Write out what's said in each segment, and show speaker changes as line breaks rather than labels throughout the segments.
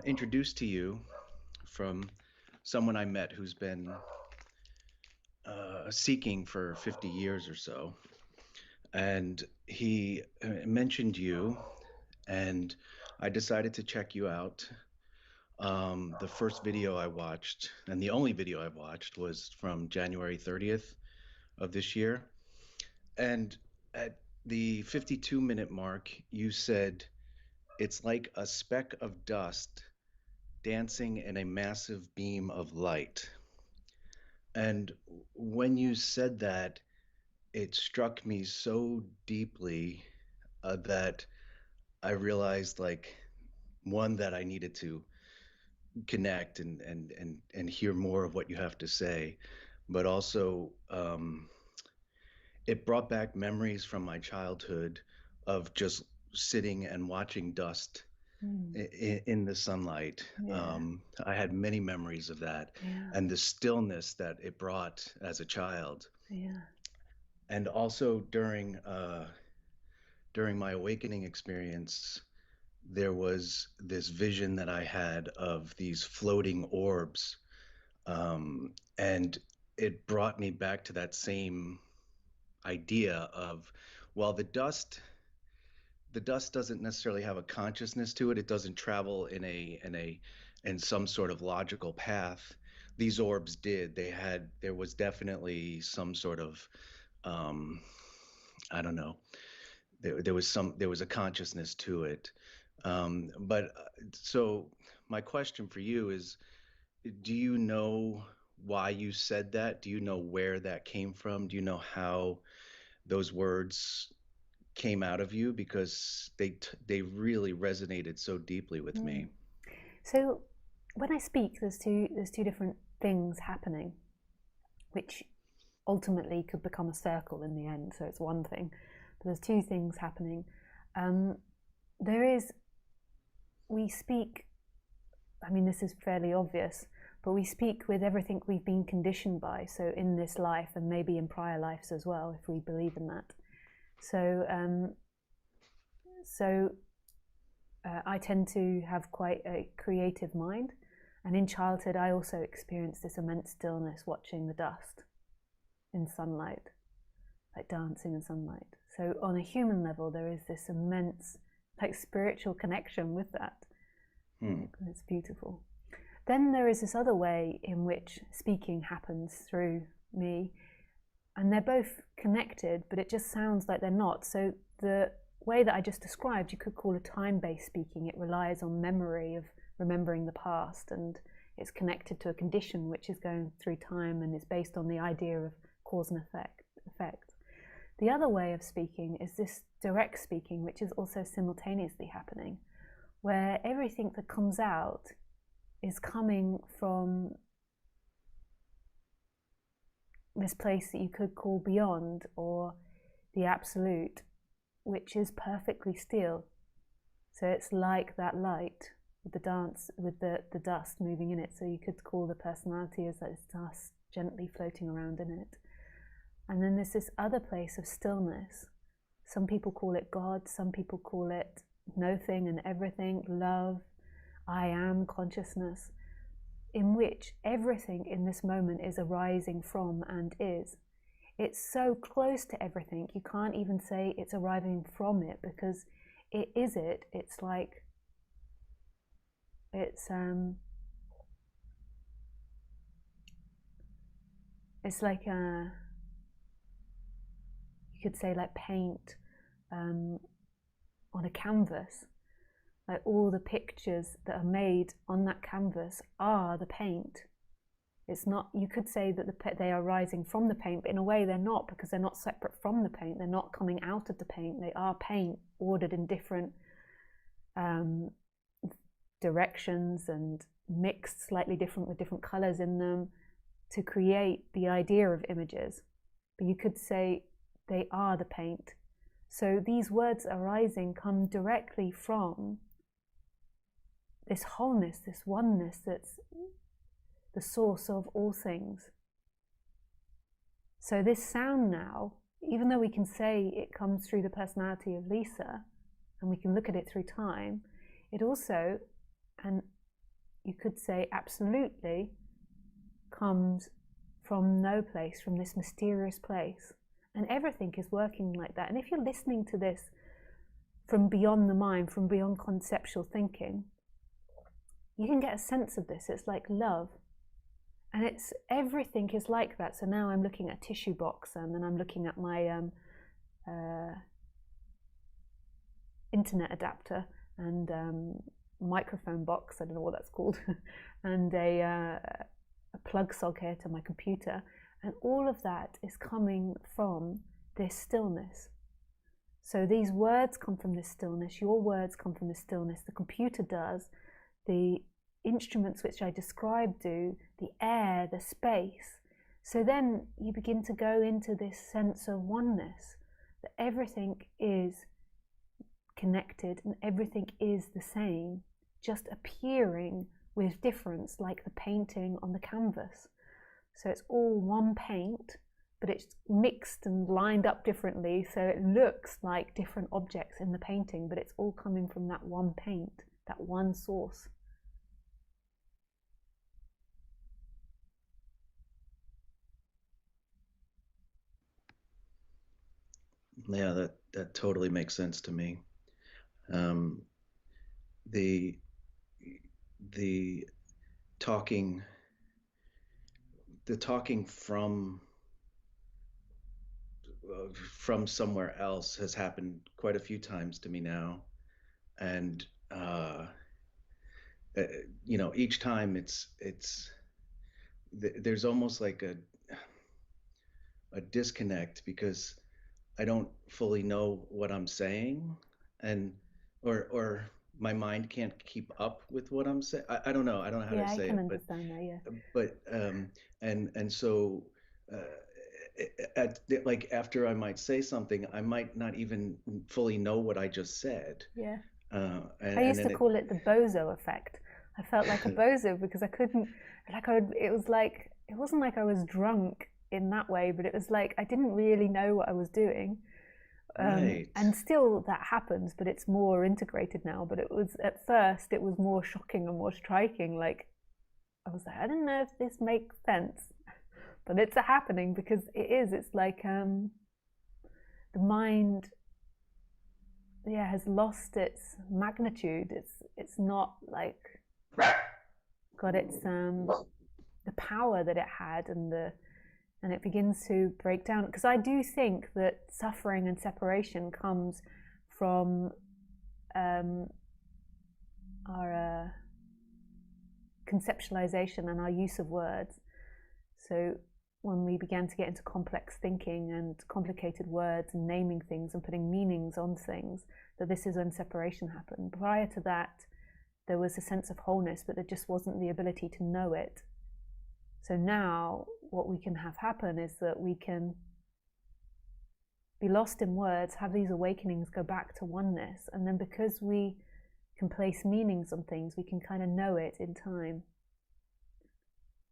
introduced to you from someone I met who's been seeking for 50 years or so. And he mentioned you, and I decided to check you out. The first video I watched, and the only video I've watched, was from January 30th of this year. And at the 52-minute mark, you said, "It's like a speck of dust dancing in a massive beam of light." And when you said that, it struck me so deeply that I realized, like, one, that I needed to connect and hear more of what you have to say, but also it brought back memories from my childhood of just sitting and watching dust in the sunlight.
Yeah.
I had many memories of that,
Yeah.
and the stillness that it brought as a child.
Yeah.
And also during my awakening experience, there was this vision that I had of these floating orbs, and it brought me back to that same idea of, well, the dust doesn't necessarily have a consciousness to it. It doesn't travel in some sort of logical path. These orbs did. There was definitely some sort of, um, I don't know. There was a consciousness to it. But so my question for you is, do you know why you said that? Do you know where that came from? Do you know how those words came out of you? Because they really resonated so deeply with
Mm.
me.
So when I speak, there's two different things happening, which ultimately could become a circle in the end. So it's one thing, but there's two things happening. Um, there is we speak. I mean, this is fairly obvious, but we speak with everything we've been conditioned by. So in this life, and maybe in prior lives as well, if we believe in that. So so I tend to have quite a creative mind. And in childhood, I also experienced this immense stillness watching the dust in sunlight, like dancing in sunlight. So on a human level, there is this immense, like, spiritual connection with that. It's beautiful. Then there is this other way in which speaking happens through me, and they're both connected, but it just sounds like they're not. So the way that I just described, you could call a time-based speaking. It relies on memory of remembering the past, and it's connected to a condition which is going through time, and it's based on the idea of cause and effect. The other way of speaking is this direct speaking, which is also simultaneously happening, where everything that comes out is coming from this place that you could call beyond, or the absolute, which is perfectly still. So it's like that light with the dance, with the dust moving in it. So you could call the personality as that dust gently floating around in it. And then there's this other place of stillness. Some people call it God, some people call it nothing and everything, love, I am, consciousness, in which everything in this moment is arising from and is. It's so close to everything, you can't even say it's arriving from it, because it is it. It's like, it's like you could say like paint on a canvas. Like, all the pictures that are made on that canvas are the paint. It's not, you could say that they are rising from the paint, but in a way they're not, because they're not separate from the paint. They're not coming out of the paint. They are paint ordered in different directions and mixed slightly different with different colors in them to create the idea of images. But you could say they are the paint. So these words arising come directly from this wholeness, this oneness that's the source of all things. So this sound now, even though we can say it comes through the personality of Lisa, and we can look at it through time, it also and you could say absolutely comes from no place, from this mysterious place. And everything is working like that. And if you're listening to this from beyond the mind, from beyond conceptual thinking, you can get a sense of this. It's like love. And it's everything is like that. So now I'm looking at a tissue box, and then I'm looking at my internet adapter and microphone box, I don't know what that's called, and a plug socket to my computer. And all of that is coming from this stillness. So these words come from this stillness, your words come from this stillness, the computer does, the instruments which I described do, the air, the space. So then you begin to go into this sense of oneness, that everything is connected and everything is the same, just appearing with difference, like the painting on the canvas. So it's all one paint, but it's mixed and lined up differently, so it looks like different objects in the painting, but it's all coming from that one paint, that one source.
Yeah, that totally makes sense to me. Um, the the talking the talking from somewhere else has happened quite a few times to me now, and each time there's almost like a disconnect because I don't fully know what I'm saying, and or my mind can't keep up with what I'm saying. I don't know how to
Yeah, I
say
can
it, but
understand that, yeah.
but and so like after I might say something, I might not even fully know what I just said.
Yeah. I
And
used to
then
call it the bozo effect. I felt like a bozo because I couldn't, it was like, it wasn't like I was drunk in that way, but it was like I didn't really know what I was doing.
right.
And still that happens, but it's more integrated now. But it was, at first, it was more shocking and more striking. Like, I was like, I don't know if this makes sense, but it's happening because it is. It's like the mind, yeah, has lost its magnitude. It's not like got its the power that it had, and it begins to break down. Because I do think that suffering and separation comes from our conceptualization and our use of words. So when we began to get into complex thinking and complicated words and naming things and putting meanings on things, that this is when separation happened. Prior to that, there was a sense of wholeness, but there just wasn't the ability to know it. So now what we can have happen is that we can be lost in words, have these awakenings, go back to oneness, and then because we can place meanings on things, we can kind of know it in time,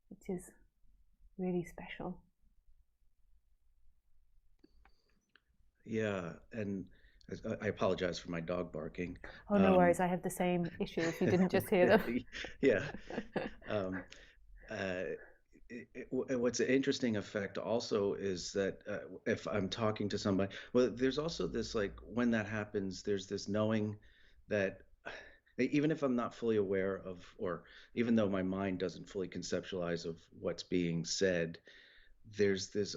which is really special.
Yeah, and I apologize for my dog barking.
Oh, no worries. I have the same issue if you didn't just hear them.
Yeah. Um, what's an interesting effect also is that if I'm talking to somebody, well, there's also this like when that happens, there's this knowing that even if I'm not fully aware of, or even though my mind doesn't fully conceptualize of what's being said, there's this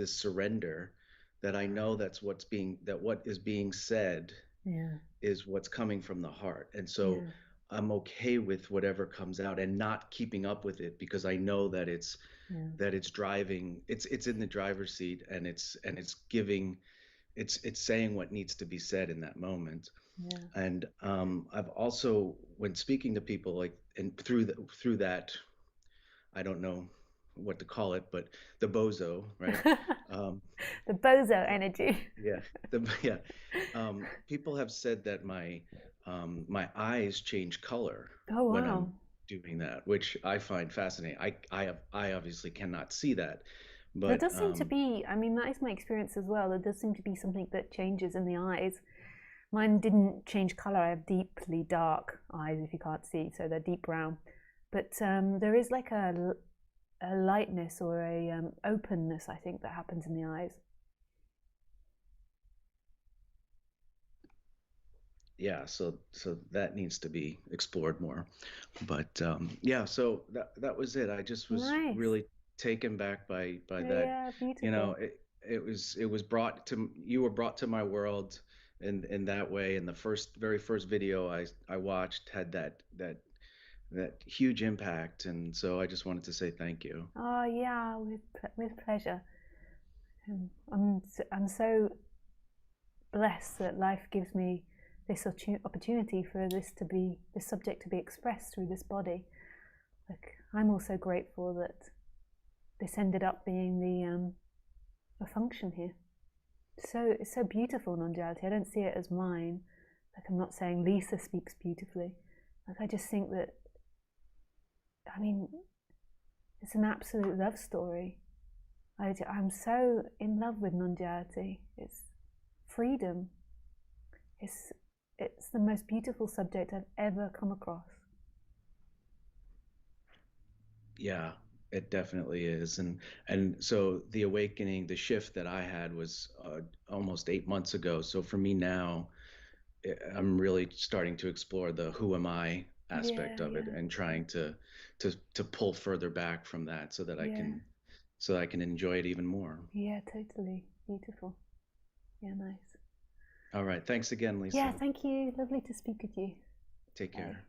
surrender that I know that what is being said
Yeah,
is what's coming from the heart. And so
yeah,
I'm okay with whatever comes out and not keeping up with it because I know
yeah,
that it's driving, it's in the driver's seat, and it's giving, it's saying what needs to be said in that moment.
yeah.
And I've also, when speaking to people, like, and through that, I don't know what to call it, but the bozo, right? Um,
The bozo energy.
yeah, yeah. People have said that my eyes change color
Oh,
when I'm
wow.
doing that, which I find fascinating. I obviously cannot see that,
There
but
does seem to be, I mean, that is my experience as well. There does seem to be something that changes in the eyes. Mine didn't change color. I have deeply dark eyes, if you can't see, so they're deep brown. But there is like a lightness or a openness, I think, that happens in the eyes.
Yeah, so that needs to be explored more. But yeah, so that was it. I just was
Nice.
really taken back by that.
Yeah,
You know,
beautiful.
it was brought to you were brought to my world in that way. And the very first video I watched had that huge impact. And so I just wanted to say thank you.
Oh yeah, with pleasure. I'm so blessed that life gives me this opportunity for this subject to be expressed through this body. Like I'm also grateful that this ended up being a function here. So it's so beautiful, non-duality. I don't see it as mine. Like I'm not saying Lisa speaks beautifully. Like I just think that, I mean, it's an absolute love story. I'm so in love with non-duality. It's freedom. It's it's the most beautiful subject I've ever come across.
Yeah, it definitely is. And so the awakening, the shift that I had was almost 8 months ago. So for me now, I'm really starting to explore the who am I aspect
Yeah,
of it
yeah,
and trying to pull further back from that so that I
yeah,
can so that I can enjoy it even more.
yeah. Totally beautiful. Yeah, nice.
All right. Thanks again,
Yeah,
Lisa.
thank you. Lovely to speak with you.
Take
Bye.
care.